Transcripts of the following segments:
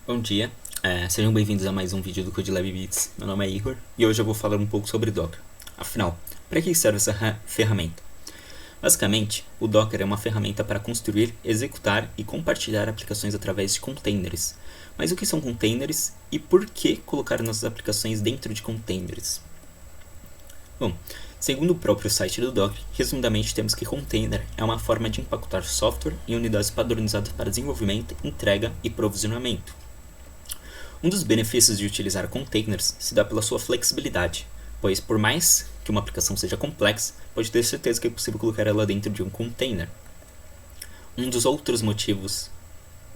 Bom dia, sejam bem-vindos a mais um vídeo do CodeLab Beats. Meu nome é Igor e hoje eu vou falar um pouco sobre Docker. Afinal, para que serve essa ferramenta? Basicamente, o Docker é uma ferramenta para construir, executar e compartilhar aplicações através de containers. Mas o que são containers e por que colocar nossas aplicações dentro de containers? Bom, segundo o próprio site do Docker, resumidamente temos que container é uma forma de empacotar software em unidades padronizadas para desenvolvimento, entrega e provisionamento. Um dos benefícios de utilizar containers se dá pela sua flexibilidade, pois por mais que uma aplicação seja complexa, pode ter certeza que é possível colocar ela dentro de um container. Um dos outros motivos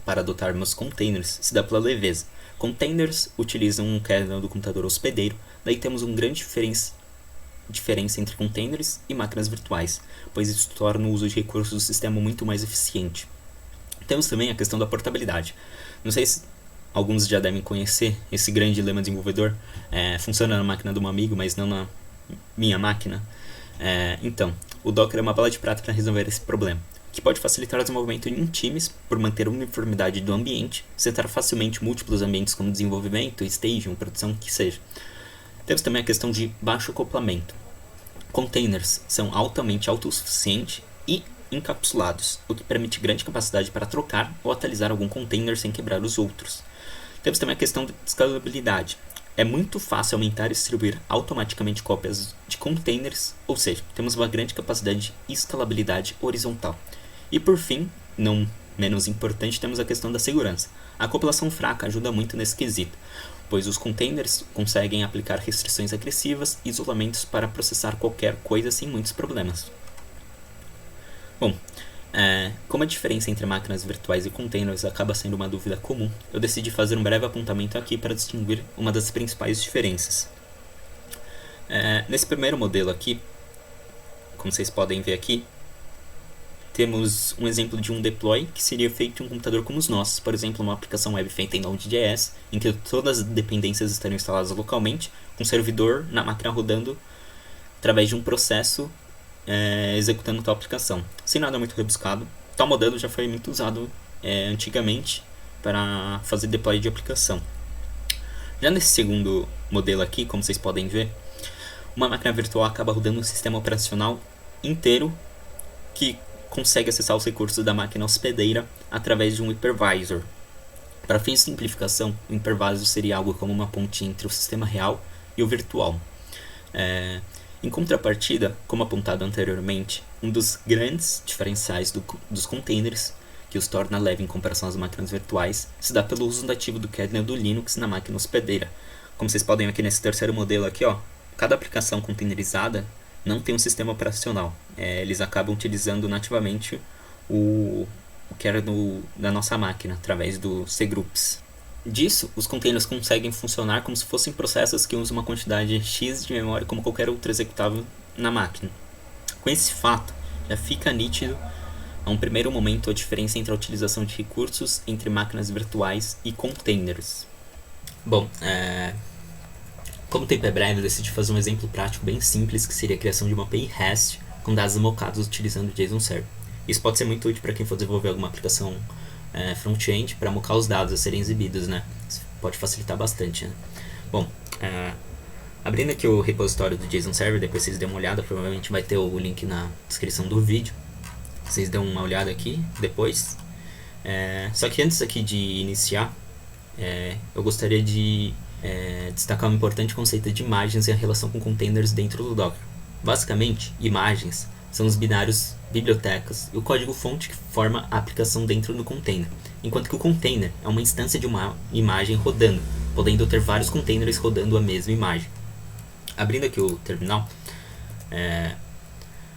para adotarmos containers se dá pela leveza. Containers utilizam um kernel do computador hospedeiro, daí temos uma grande diferença entre containers e máquinas virtuais, pois isso torna o uso de recursos do sistema muito mais eficiente. Temos também a questão da portabilidade. Não sei se alguns já devem conhecer esse grande dilema desenvolvedor. Funciona na máquina de um amigo, mas não na minha máquina. Então, o Docker é uma bala de prata para resolver esse problema, que pode facilitar o desenvolvimento em times por manter a uniformidade do ambiente, setar facilmente múltiplos ambientes como desenvolvimento, staging, produção, que seja. Temos também a questão de baixo acoplamento. Containers são altamente autossuficientes e encapsulados, o que permite grande capacidade para trocar ou atualizar algum container sem quebrar os outros. Temos também a questão de escalabilidade. É muito fácil aumentar e distribuir automaticamente cópias de containers, ou seja, temos uma grande capacidade de escalabilidade horizontal. E por fim, não menos importante, temos a questão da segurança. A acoplação fraca ajuda muito nesse quesito, pois os containers conseguem aplicar restrições agressivas e isolamentos para processar qualquer coisa sem muitos problemas. Bom, como a diferença entre máquinas virtuais e containers acaba sendo uma dúvida comum, eu decidi fazer um breve apontamento aqui para distinguir uma das principais diferenças. Nesse primeiro modelo aqui, como vocês podem ver aqui, temos um exemplo de um deploy que seria feito em um computador como os nossos, por exemplo, uma aplicação web feita em Node.js, em que todas as dependências estariam instaladas localmente, com o servidor na máquina rodando através de um processo executando tal aplicação, sem nada muito rebuscado. Tal modelo já foi muito usado antigamente para fazer deploy de aplicação. Já nesse segundo modelo aqui, como vocês podem ver, uma máquina virtual acaba rodando um sistema operacional inteiro que consegue acessar os recursos da máquina hospedeira através de um hypervisor. Para fins de simplificação, o hypervisor seria algo como uma ponte entre o sistema real e o virtual. Em contrapartida, como apontado anteriormente, um dos grandes diferenciais dos containers, que os torna leve em comparação às máquinas virtuais, se dá pelo uso nativo do kernel do Linux na máquina hospedeira. Como vocês podem ver aqui nesse terceiro modelo aqui, cada aplicação containerizada não tem um sistema operacional. Eles acabam utilizando nativamente o kernel da nossa máquina, através do cgroups. Disso, os containers conseguem funcionar como se fossem processos que usam uma quantidade X de memória como qualquer outro executável na máquina. Com esse fato, já fica nítido a um primeiro momento a diferença entre a utilização de recursos entre máquinas virtuais e containers. Bom, como o tempo é breve, eu decidi fazer um exemplo prático bem simples, que seria a criação de uma API REST com dados mocados utilizando o JSON Server. Isso pode ser muito útil para quem for desenvolver alguma aplicação front-end para mocar os dados a serem exibidos, né? Isso pode facilitar bastante, né? Bom, abrindo aqui o repositório do JSON Server, depois vocês dêem uma olhada, provavelmente vai ter o link na descrição do vídeo. Vocês dêem uma olhada aqui depois. Só que antes aqui de iniciar, eu gostaria de destacar um importante conceito de imagens e a relação com containers dentro do Docker. Basicamente, imagens são os binários, bibliotecas e o código-fonte que forma a aplicação dentro do container, enquanto que o container é uma instância de uma imagem rodando, podendo ter vários containers rodando a mesma imagem. Abrindo aqui o terminal,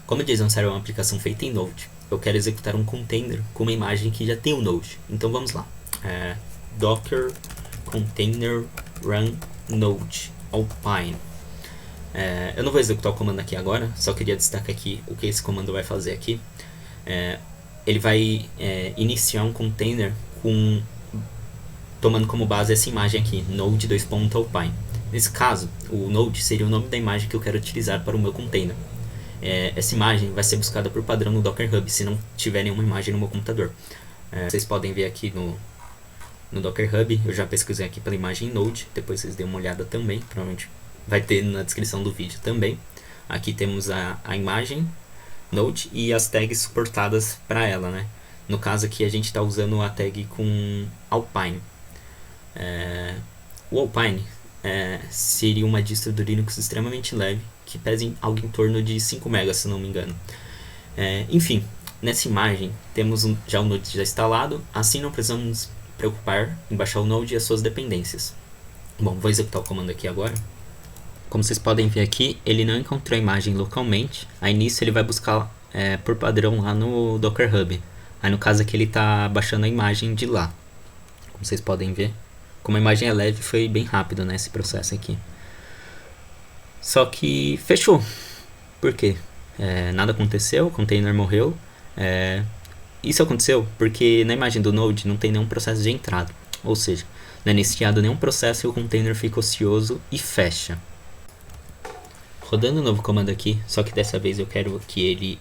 como o JSON Server é uma aplicação feita em Node, eu quero executar um container com uma imagem que já tem o Node. Então vamos lá, docker container run node alpine. Eu não vou executar o comando aqui agora, só queria destacar aqui o que esse comando vai fazer aqui. Ele vai iniciar um container tomando como base essa imagem aqui, node2.alpine. Nesse caso, o node seria o nome da imagem que eu quero utilizar para o meu container. Essa imagem vai ser buscada por padrão no Docker Hub, se não tiver nenhuma imagem no meu computador. Vocês podem ver aqui no Docker Hub. Eu já pesquisei aqui pela imagem Node, depois vocês dêem uma olhada também, provavelmente vai ter na descrição do vídeo também. Aqui temos a imagem Node e as tags suportadas para ela, né? No caso aqui a gente está usando a tag com Alpine. O Alpine seria uma distro do Linux extremamente leve, que pesa algo em torno de 5 MB, se não me engano. Enfim, nessa imagem temos já o Node já instalado, assim não precisamos nos preocupar em baixar o Node e as suas dependências. Bom, vou executar o comando aqui agora. Como vocês podem ver aqui, ele não encontrou a imagem localmente, aí nisso ele vai buscar por padrão lá no Docker Hub. Aí no caso aqui ele está baixando a imagem de lá. Como vocês podem ver, como a imagem é leve, foi bem rápido, né, esse processo aqui. Só que fechou. Por quê? Nada aconteceu, o container morreu. Isso aconteceu porque na imagem do Node não tem nenhum processo de entrada. Ou seja, não é iniciado nenhum processo e o container fica ocioso e fecha. Rodando o novo comando aqui, só que dessa vez eu quero que ele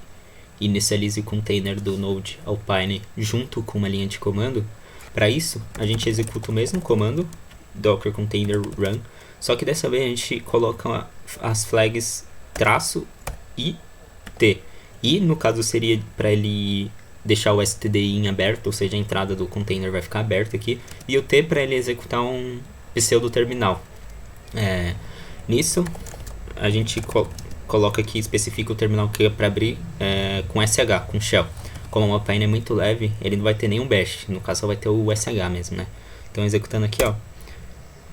inicialize o container do Node Alpine junto com uma linha de comando. Para isso, a gente executa o mesmo comando, docker container run, só que dessa vez a gente coloca as flags traço e t. E no caso seria para ele deixar o stdi em aberto, ou seja, a entrada do container vai ficar aberta aqui, e o t para ele executar um pseudo terminal. Nisso a gente coloca aqui, especifica o terminal que é para abrir com SH, com shell. Como o Alpine é muito leve, ele não vai ter nenhum bash, no caso só vai ter o SH mesmo, né? Então executando aqui, ó,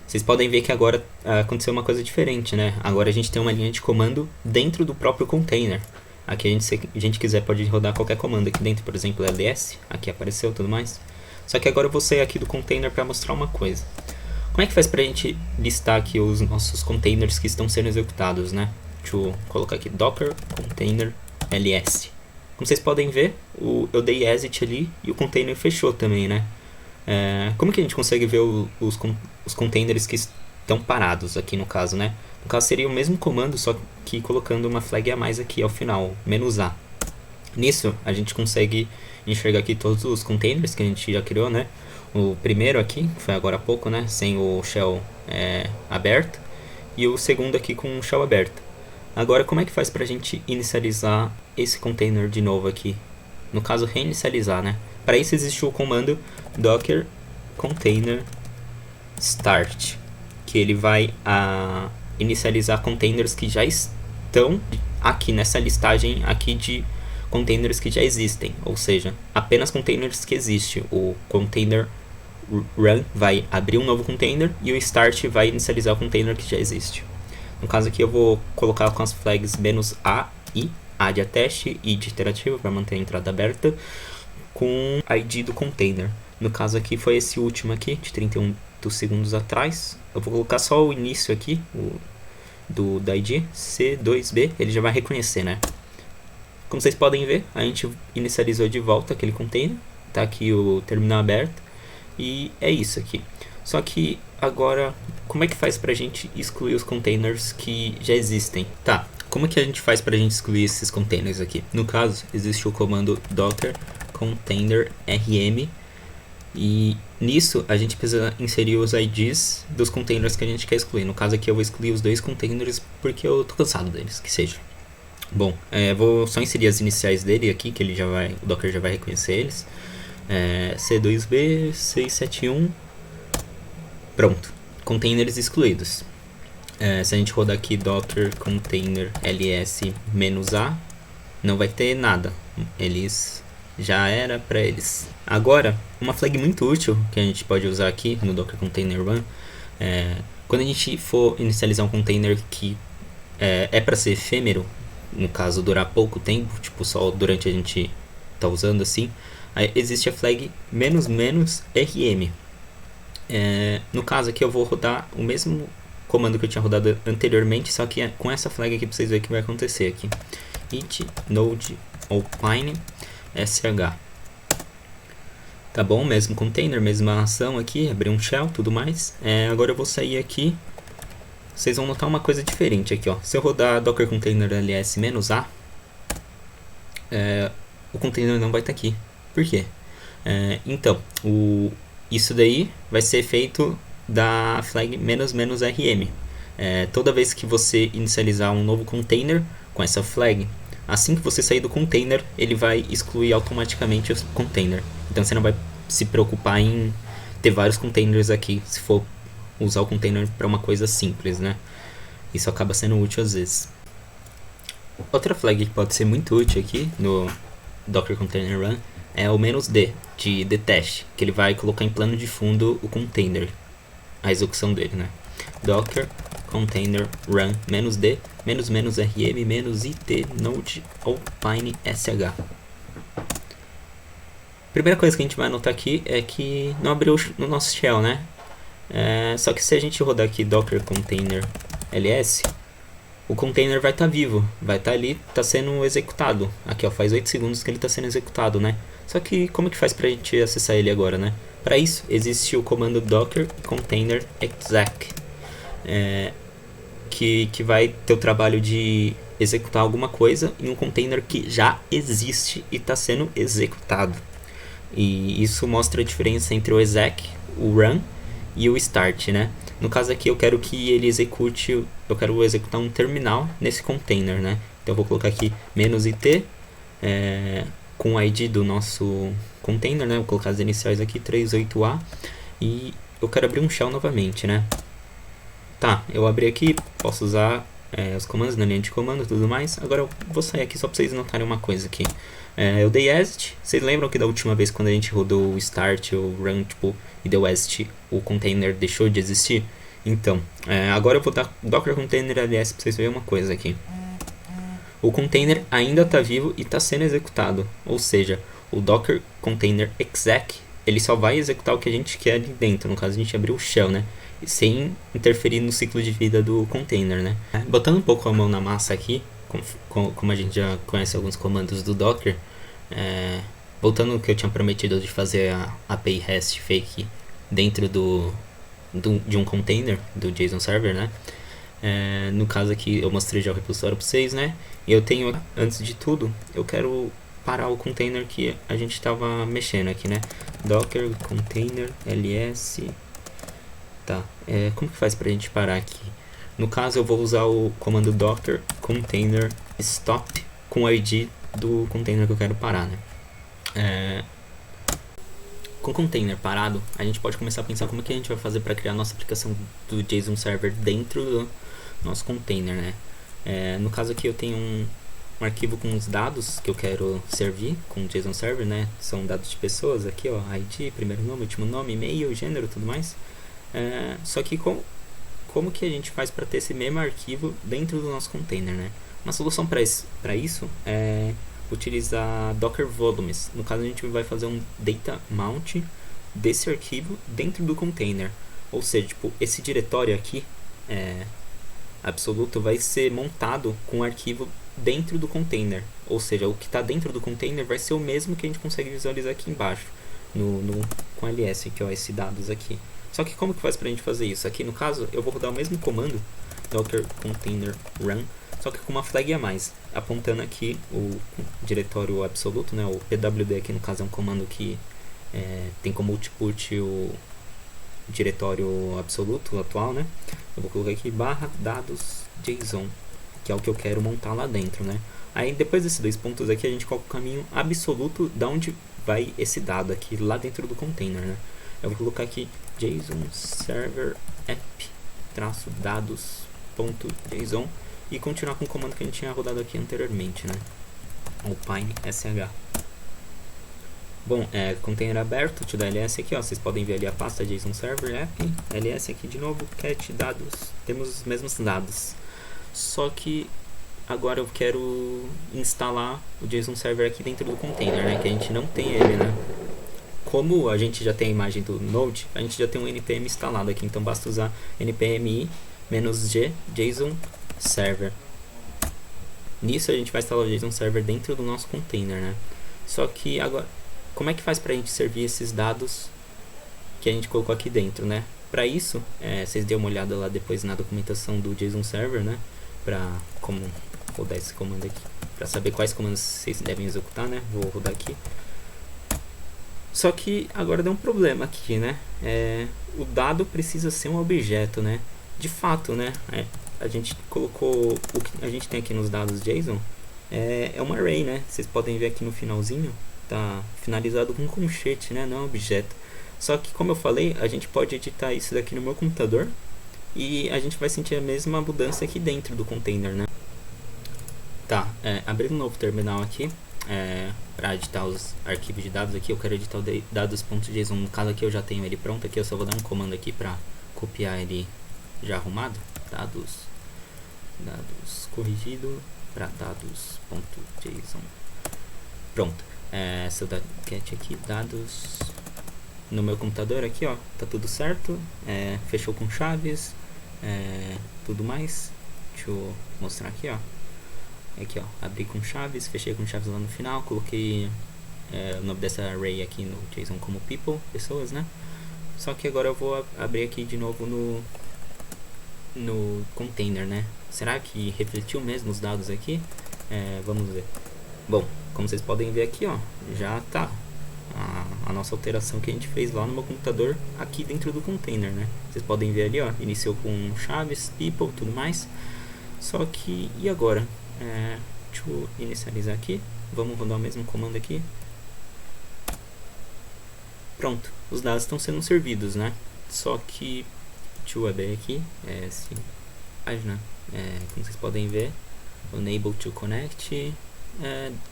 vocês podem ver que agora aconteceu uma coisa diferente, né? Agora a gente tem uma linha de comando dentro do próprio container. Aqui se a gente quiser pode rodar qualquer comando aqui dentro, por exemplo, ls, aqui apareceu tudo mais. Só que agora eu vou sair aqui do container para mostrar uma coisa. Como é que faz pra gente listar aqui os nossos containers que estão sendo executados, né? Deixa eu colocar aqui docker container ls. Como vocês podem ver, eu dei exit ali e o container fechou também, né? Como que a gente consegue ver os containers que estão parados aqui no caso, né? No caso seria o mesmo comando, só que colocando uma flag a mais aqui ao final, "-a". Nisso a gente consegue enxergar aqui todos os containers que a gente já criou, né? O primeiro aqui, que foi agora há pouco, né? Sem o shell aberto. E o segundo aqui com o shell aberto. Agora, como é que faz pra gente inicializar esse container de novo aqui? No caso, reinicializar, né? Para isso existe o comando docker container start, que ele vai inicializar containers que já estão aqui nessa listagem aqui de containers que já existem, ou seja, apenas containers que existem. O container run vai abrir um novo container e o start vai inicializar o container que já existe. No caso aqui eu vou colocar com as flags "-a" e "a" de attest e de iterativo para manter a entrada aberta com ID do container. No caso aqui foi esse último aqui, de 31 segundos atrás. Eu vou colocar só o início aqui, da ID, C2B, ele já vai reconhecer, né? Como vocês podem ver, a gente inicializou de volta aquele container, tá aqui o terminal aberto, e é isso aqui. Só que agora, como é que faz pra gente excluir os containers que já existem? Tá, como é que a gente faz pra gente excluir esses containers aqui? No caso, existe o comando docker container rm, e nisso a gente precisa inserir os IDs dos containers que a gente quer excluir. No caso aqui eu vou excluir os 2 containers porque eu tô cansado deles, que seja. Bom, vou só inserir as iniciais dele aqui, que o Docker já vai reconhecer eles. C2B, 671, pronto, containers excluídos. Se a gente rodar aqui docker container ls -a, não vai ter nada, eles já era para eles. Agora, uma flag muito útil que a gente pode usar aqui no docker container run, quando a gente for inicializar um container que é para ser efêmero, no caso durar pouco tempo, tipo só durante a gente tá usando assim, aí existe a flag "-rm". No caso aqui eu vou rodar o mesmo comando que eu tinha rodado anteriormente, só que com essa flag aqui para vocês verem o que vai acontecer aqui. It node alpine sh. Tá bom, mesmo container, mesma ação aqui, abrir um shell, tudo mais. Agora eu vou sair aqui. Vocês vão notar uma coisa diferente aqui, ó. Se eu rodar docker container ls -a, o container não vai estar aqui. Por quê? Então, isso daí vai ser feito da flag "-rm". Toda vez que você inicializar um novo container com essa flag, assim que você sair do container, ele vai excluir automaticamente o container. Então você não vai se preocupar em ter vários containers aqui, se for usar o container para uma coisa simples, né? Isso acaba sendo útil às vezes. Outra flag que pode ser muito útil aqui no Docker Container Run é o "-d", de detach, que ele vai colocar em plano de fundo o container, a execução dele, né? Docker Container Run "-d", "-rm", "-it", node alpine sh. Primeira coisa que a gente vai anotar aqui é que não abriu no nosso shell, né? Só que se a gente rodar aqui Docker Container ls, o container vai estar vivo, vai estar ali, está sendo executado. Aqui ó, faz 8 segundos que ele está sendo executado, né? Só que como que faz para a gente acessar ele agora, né? Para isso existe o comando docker container exec, que vai ter o trabalho de executar alguma coisa em um container que já existe e está sendo executado. E isso mostra a diferença entre o exec, o run e o start, né? No caso aqui eu quero que ele execute, eu quero executar um terminal nesse container, né? Então eu vou colocar aqui "-it", com o ID do nosso container, né? Vou colocar as iniciais aqui, 38A, e eu quero abrir um shell novamente, né? Tá, eu abri aqui, posso usar os comandos na linha de comando e tudo mais. Agora eu vou sair aqui só para vocês notarem uma coisa aqui. Eu dei exit. Vocês lembram que da última vez quando a gente rodou o start ou run, tipo, e deu exit, o container deixou de existir? Então, agora eu vou dar docker container ls para vocês verem uma coisa aqui. O container ainda está vivo e está sendo executado, ou seja, o docker container exec, ele só vai executar o que a gente quer ali dentro. No caso a gente abriu o shell, né? Sem interferir no ciclo de vida do container, né? Botando um pouco a mão na massa aqui, como a gente já conhece alguns comandos do Docker, voltando ao que eu tinha prometido de fazer a API REST fake dentro de um container do JSON Server, né? No caso aqui eu mostrei já o repositório para vocês, né? E eu tenho, antes de tudo, eu quero parar o container que a gente estava mexendo aqui, né? Docker container ls. Tá, como que faz pra gente parar aqui? No caso eu vou usar o comando docker container stop com o ID do container que eu quero parar, né? Com o container parado, a gente pode começar a pensar como que a gente vai fazer para criar a nossa aplicação do JSON Server dentro do nosso container, né? No caso aqui eu tenho um arquivo com os dados que eu quero servir com o JSON Server, né? São dados de pessoas aqui, ó, ID, primeiro nome, último nome, e-mail, gênero, tudo mais. Só que como que a gente faz para ter esse mesmo arquivo dentro do nosso container, né? Uma solução para isso é utilizar Docker Volumes. No caso a gente vai fazer um data mount desse arquivo dentro do container. Ou seja, tipo, esse diretório aqui absoluto vai ser montado com o arquivo dentro do container. Ou seja, o que está dentro do container vai ser o mesmo que a gente consegue visualizar aqui embaixo com ls, que é esse dados aqui. Só que como que faz pra gente fazer isso? Aqui no caso eu vou rodar o mesmo comando, docker container run, só que com uma flag a mais, apontando aqui o diretório absoluto, né? O pwd aqui no caso é um comando que tem como output o diretório absoluto atual, né? Eu vou colocar aqui /dados JSON, que é o que eu quero montar lá dentro, né? Aí depois desses dois pontos aqui a gente coloca o caminho absoluto da onde vai esse dado aqui lá dentro do container, né? Eu vou colocar aqui JSON server app-dados.json e continuar com o comando que a gente tinha rodado aqui anteriormente, né? Alpine sh. Bom, container aberto, te dá ls aqui, ó, vocês podem ver ali a pasta JSON server app, ls aqui de novo, cat dados, temos os mesmos dados. Só que agora eu quero instalar o JSON server aqui dentro do container, né? Que a gente não tem ele, né? Como a gente já tem a imagem do Node, a gente já tem um npm instalado aqui, então basta usar npm-g JSON server. Nisso a gente vai instalar o JSON server dentro do nosso container, né? Só que agora, como é que faz pra gente servir esses dados que a gente colocou aqui dentro, né? Para isso, vocês dêem uma olhada lá depois na documentação do JSON server, né? Para como rodar esse comando aqui, para saber quais comandos vocês devem executar, né? Vou rodar aqui. Só que agora deu um problema aqui, né? O dado precisa ser um objeto, né? De fato, né? A gente colocou o que a gente tem aqui nos dados JSON é um array, né? Vocês podem ver aqui no finalzinho, tá finalizado com um colchete, né? Não é um objeto. Só que, como eu falei, a gente pode editar isso daqui no meu computador e a gente vai sentir a mesma mudança aqui dentro do container, né? Tá, abrindo um novo terminal aqui, para editar os arquivos de dados aqui, eu quero editar o dados.json. No caso aqui eu já tenho ele pronto, aqui eu só vou dar um comando aqui para copiar ele já arrumado. Dados corrigido para dados.json. Pronto. Se eu dar get aqui, dados no meu computador aqui, ó, tá tudo certo. Fechou com chaves, tudo mais. Deixa eu mostrar aqui, ó. Aqui, ó, abri com chaves, fechei com chaves lá no final, coloquei o nome dessa array aqui no JSON como people, pessoas, né? Só que agora eu vou abrir aqui de novo no container, né? Será que refletiu mesmo os dados aqui? Vamos ver. Bom, como vocês podem ver aqui, ó, já tá a nossa alteração que a gente fez lá no meu computador aqui dentro do container, né? Vocês podem ver ali, ó, iniciou com chaves, people, tudo mais. Só que, e agora? Deixa eu inicializar aqui. Vamos rodar o mesmo comando aqui. Pronto, os dados estão sendo servidos, né? Só que, deixa eu abrir aqui. Sim, página. Como vocês podem ver, unable to connect.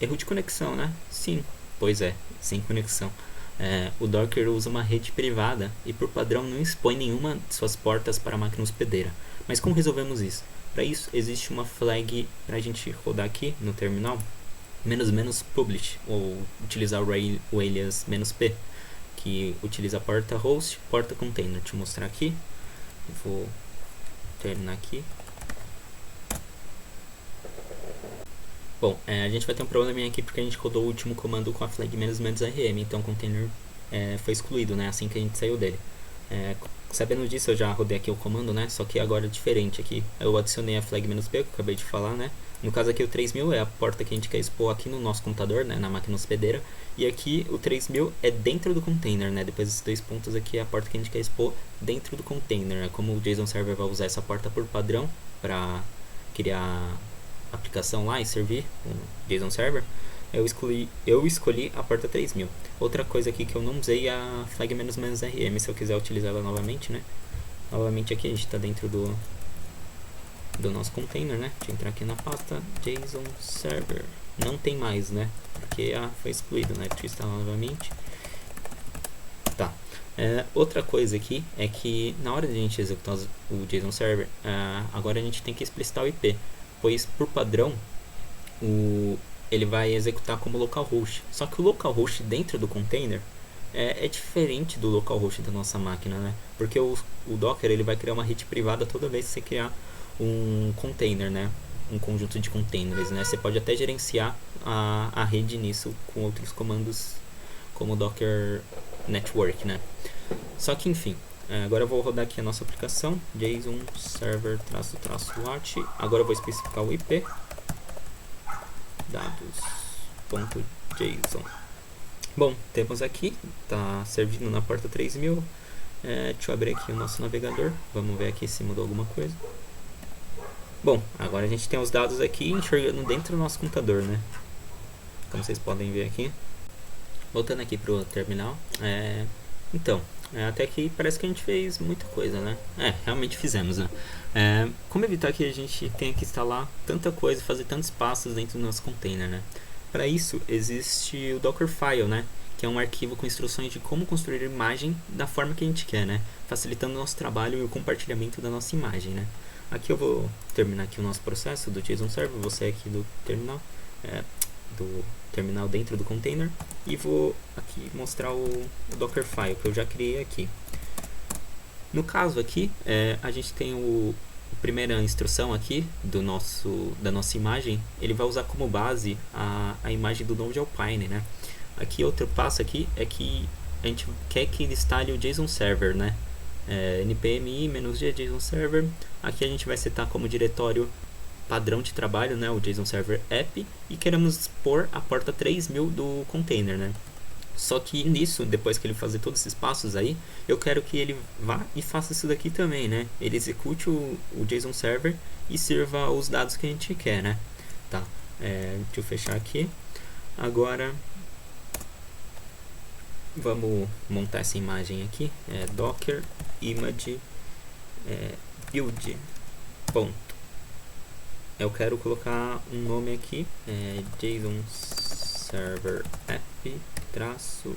Erro de conexão, né? Sim, pois sem conexão. O Docker usa uma rede privada e por padrão não expõe nenhuma de suas portas para a máquina hospedeira. Mas como resolvemos isso? Para isso existe uma flag para a gente rodar aqui no terminal "-publish", ou utilizar o alias "-p", que utiliza a porta host, porta container. Deixa eu mostrar aqui. Vou terminar aqui. Bom, a gente vai ter um probleminha aqui porque a gente rodou o último comando com a flag "-rm", então o container foi excluído, né, assim que a gente saiu dele. Sabendo disso, eu já rodei aqui o comando, né, só que agora é diferente aqui. Eu adicionei a flag "-p", que eu acabei de falar, né. No caso aqui o 3000 é a porta que a gente quer expor aqui no nosso computador, né, na máquina hospedeira. E aqui o 3000 é dentro do container, né, depois desses dois pontos aqui é a porta que a gente quer expor dentro do container. É como o JSON Server vai usar essa porta por padrão para criar aplicação lá e servir o JSON Server, eu escolhi a porta 3000. Outra coisa aqui que eu não usei é a flag "-rm", se eu quiser utilizar ela novamente, né? Novamente aqui a gente está dentro do nosso container, né? Deixa eu entrar aqui na pasta JSON Server. Não tem mais, né? Porque foi excluído, né? Deixa eu instalar novamente. Tá. Outra coisa aqui é que na hora de a gente executar o JSON Server, agora a gente tem que explicitar o IP, pois por padrão ele vai executar como localhost. Só que o localhost dentro do container é diferente do localhost da nossa máquina, né? Porque o Docker ele vai criar uma rede privada toda vez que você criar um container, né? Um conjunto de containers, né? Você pode até gerenciar a rede nisso com outros comandos como Docker Network, né? Só que enfim, agora eu vou rodar aqui a nossa aplicação JSON Server --watch. Agora eu vou especificar o IP dados.json. Bom, temos aqui, está servindo na porta 3000. Deixa eu abrir aqui o nosso navegador, vamos ver aqui se mudou alguma coisa. Bom, agora a gente tem os dados aqui enxergando dentro do nosso computador, né? Como vocês podem ver aqui. Voltando aqui para o terminal. Então, até aqui parece que a gente fez muita coisa, né? Realmente fizemos, né? Como evitar que a gente tenha que instalar tanta coisa, fazer tantos passos dentro do nosso container, né? Para isso, existe o Dockerfile, né? Que é um arquivo com instruções de como construir a imagem da forma que a gente quer, né? Facilitando o nosso trabalho e o compartilhamento da nossa imagem, né? Aqui eu vou terminar aqui o nosso processo do JSON Server, vou sair aqui do terminal dentro do container e vou aqui mostrar o Dockerfile que eu já criei aqui. No caso aqui, a gente tem a primeira instrução aqui da nossa imagem. Ele vai usar como base a imagem do Node Alpine, né? Aqui outro passo aqui é que a gente quer que ele instale o JSON Server, né? npmi -g JSON Server. Aqui a gente vai setar como diretório padrão de trabalho, né, o JSON Server App, e queremos expor a porta 3000 do container, né? Só que nisso, depois que ele fazer todos esses passos aí, eu quero que ele vá e faça isso daqui também, né? Ele execute o JSON Server e sirva os dados que a gente quer, né? Tá, deixa eu fechar aqui. Agora, vamos montar essa imagem aqui. Docker image build. Ponto. Eu quero colocar um nome aqui, JSON Server App traço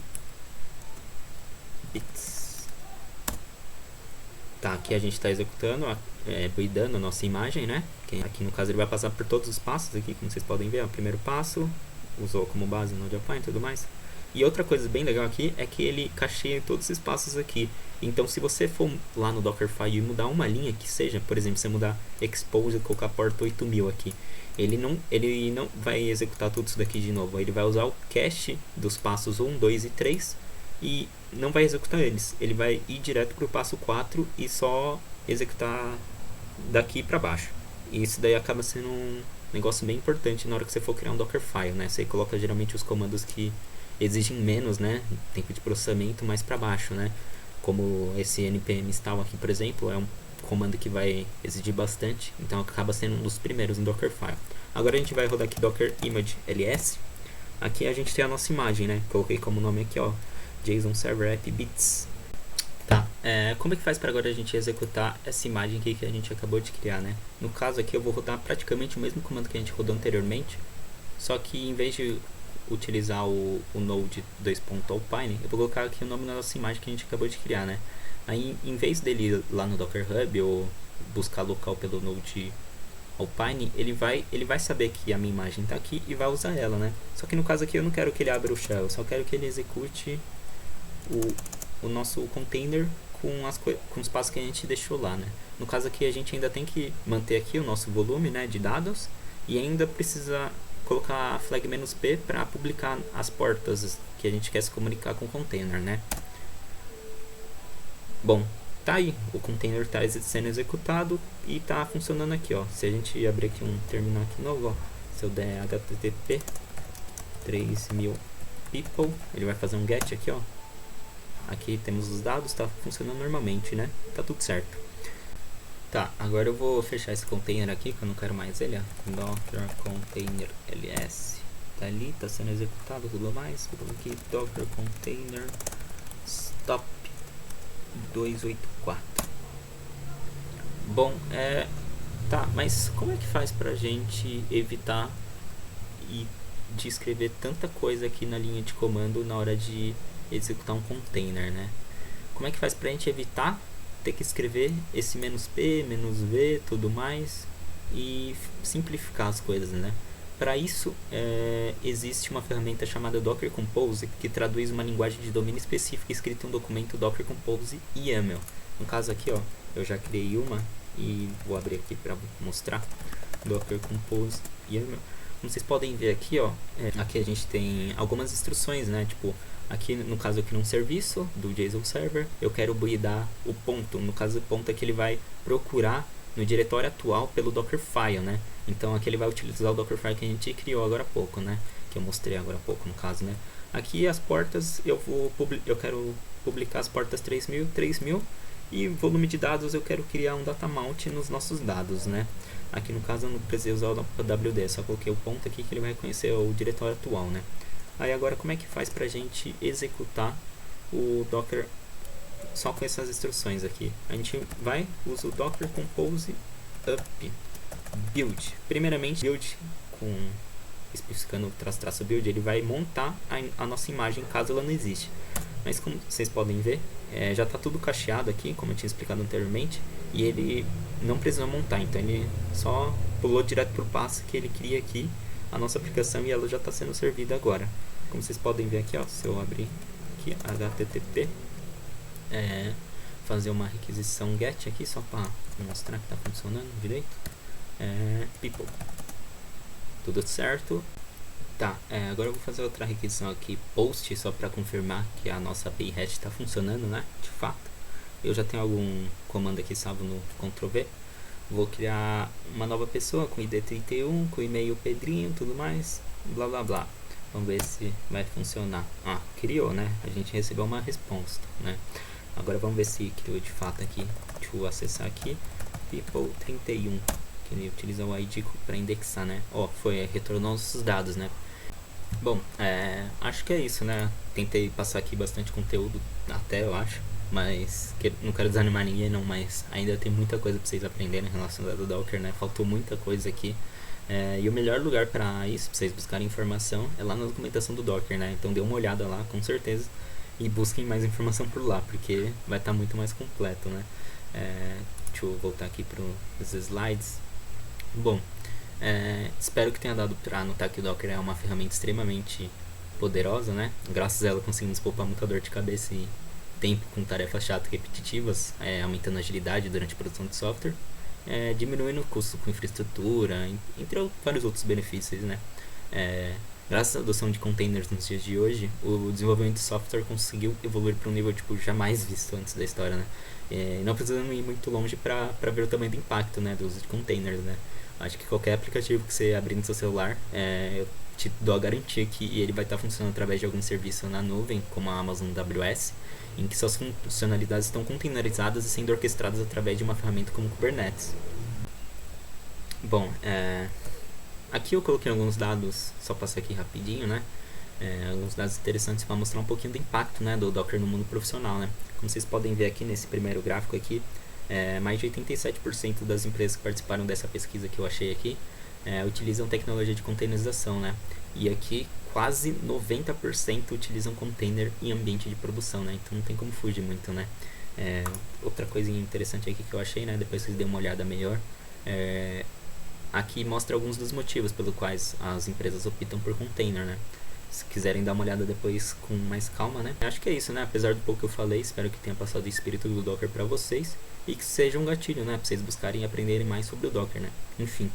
bits. Tá, aqui a gente está executando, buildando a nossa imagem, né? Aqui no caso ele vai passar por todos os passos aqui, como vocês podem ver. O primeiro passo, usou como base no Node.js e tudo mais. E outra coisa bem legal aqui é que ele cacheia todos esses passos aqui. Então se você for lá no Dockerfile e mudar uma linha que seja, por exemplo, você mudar expose e colocar porta 8000 aqui, ele não vai executar tudo isso daqui de novo. Ele vai usar o cache dos passos 1, 2 e 3 e não vai executar eles. Ele vai ir direto para o passo 4 e só executar daqui para baixo. E isso daí acaba sendo um negócio bem importante na hora que você for criar um Dockerfile, né? Você coloca geralmente os comandos que exigem menos, né, tempo de processamento mais para baixo, né? Como esse npm install aqui, por exemplo, é um comando que vai exigir bastante, então acaba sendo um dos primeiros no Dockerfile. Agora a gente vai rodar aqui Docker image ls. Aqui a gente tem a nossa imagem, né? Coloquei como nome aqui, ó, JSON Server App Bits. Tá, como é que faz para agora a gente executar essa imagem aqui que a gente acabou de criar, né? No caso aqui eu vou rodar praticamente o mesmo comando que a gente rodou anteriormente, só que em vez de utilizar o Node 2.alpine, eu vou colocar aqui o nome da nossa imagem que a gente acabou de criar, né? Aí, em vez dele ir lá no Docker Hub ou buscar local pelo Node Alpine, ele vai saber que a minha imagem está aqui e vai usar ela, né? Só que no caso aqui eu não quero que ele abra o shell, eu só quero que ele execute o nosso container com os passos que a gente deixou lá, né? No caso aqui a gente ainda tem que manter aqui o nosso volume, né, de dados e ainda precisa colocar a flag "-p" para publicar as portas que a gente quer se comunicar com o container, né? Bom, tá aí, o container está sendo executado e está funcionando aqui, ó. Se a gente abrir aqui um terminal aqui novo, ó, se eu der http 3000 people, ele vai fazer um get aqui, ó. Aqui temos os dados, está funcionando normalmente, né? Tá tudo certo. Tá, agora eu vou fechar esse container aqui, que eu não quero mais ele, ó. Docker container ls. Tá ali, tá sendo executado tudo mais. Vou colocar aqui docker container stop 284. Bom, tá, mas como é que faz pra gente evitar de escrever tanta coisa aqui na linha de comando na hora de executar um container, né? Como é que faz pra gente evitar ter que escrever esse "-p", "-v", tudo mais e simplificar as coisas, né? Para isso, existe uma ferramenta chamada Docker Compose que traduz uma linguagem de domínio específica escrita em um documento Docker Compose YAML. No caso aqui, ó, eu já criei uma e vou abrir aqui para mostrar. Docker Compose YAML. Como vocês podem ver aqui, ó, aqui a gente tem algumas instruções, né? Tipo, aqui no caso aqui num serviço do JSON Server, eu quero buildar o ponto. No caso o ponto é que ele vai procurar no diretório atual pelo Dockerfile, né? Então aqui ele vai utilizar o Dockerfile que a gente criou agora há pouco, né? Que eu mostrei agora há pouco no caso, né? Aqui as portas, eu quero publicar as portas 3000, 3000 e volume de dados eu quero criar um data mount nos nossos dados, né? Aqui no caso eu não precisei usar o WD, só coloquei o ponto aqui que ele vai reconhecer o diretório atual, né? Aí agora como é que faz pra gente executar o Docker só com essas instruções aqui? A gente usa o Docker Compose Up Build. Primeiramente, build especificando traço build, ele vai montar a nossa imagem caso ela não existe. Mas como vocês podem ver, já está tudo cacheado aqui, como eu tinha explicado anteriormente, e ele não precisa montar, então ele só pulou direto para o passo que ele cria aqui a nossa aplicação e ela já está sendo servida agora. Como vocês podem ver aqui, ó, se eu abrir aqui http, fazer uma requisição get aqui só para mostrar que está funcionando direito. People, tudo certo. Tá, agora eu vou fazer outra requisição aqui, post, só para confirmar que a nossa API REST está funcionando, né, de fato. Eu já tenho algum comando aqui salvo no Ctrl+V. Vou criar uma nova pessoa com ID 31, com e-mail Pedrinho, tudo mais, blá blá blá. Vamos ver se vai funcionar. Ah, criou, né? A gente recebeu uma resposta, né? Agora vamos ver se criou de fato aqui. Deixa eu acessar aqui. People31, que ele utiliza o ID para indexar, né? Ó, retornou nossos dados, né? Bom, acho que é isso, né? Tentei passar aqui bastante conteúdo, até eu acho. Mas não quero desanimar ninguém não, mas ainda tem muita coisa para vocês aprenderem relacionada ao Docker, né? Faltou muita coisa aqui. E o melhor lugar para isso, para vocês buscarem informação, é lá na documentação do Docker, né? Então dê uma olhada lá, com certeza, e busquem mais informação por lá, porque vai estar muito mais completo, né? Deixa eu voltar aqui para os slides. Bom, espero que tenha dado para notar que o Docker é uma ferramenta extremamente poderosa, né? Graças a ela conseguimos poupar muita dor de cabeça e tempo com tarefas chatas e repetitivas, aumentando a agilidade durante a produção de software, diminuindo o custo com infraestrutura, entre vários outros benefícios, né? Graças à adoção de containers nos dias de hoje, o desenvolvimento de software conseguiu evoluir para um nível jamais visto antes da história, né? Não precisamos ir muito longe para ver o tamanho do impacto, né, do uso de containers, né? Acho que qualquer aplicativo que você abrir no seu celular, eu te dou a garantia que ele vai estar funcionando através de algum serviço na nuvem, como a Amazon AWS, em que suas funcionalidades estão containerizadas e sendo orquestradas através de uma ferramenta como Kubernetes. Bom, aqui eu coloquei alguns dados, só passar aqui rapidinho, né? Alguns dados interessantes para mostrar um pouquinho do impacto, né, do Docker no mundo profissional, né? Como vocês podem ver aqui nesse primeiro gráfico aqui, mais de 87% das empresas que participaram dessa pesquisa que eu achei aqui utilizam tecnologia de containerização, né? E aqui quase 90% utilizam container em ambiente de produção, né? Então não tem como fugir muito, né? Outra coisa interessante aqui que eu achei, né? Depois vocês dêem uma olhada melhor, aqui mostra alguns dos motivos pelos quais as empresas optam por container, né? Se quiserem dar uma olhada depois com mais calma, né? Acho que é isso, né? Apesar do pouco que eu falei, espero que tenha passado o espírito do Docker para vocês e que seja um gatilho, né? Para vocês buscarem e aprenderem mais sobre o Docker, né? Enfim,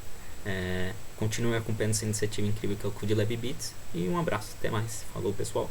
continuem acompanhando essa iniciativa incrível que é o Code Lab Beats e um abraço, até mais. Falou, pessoal!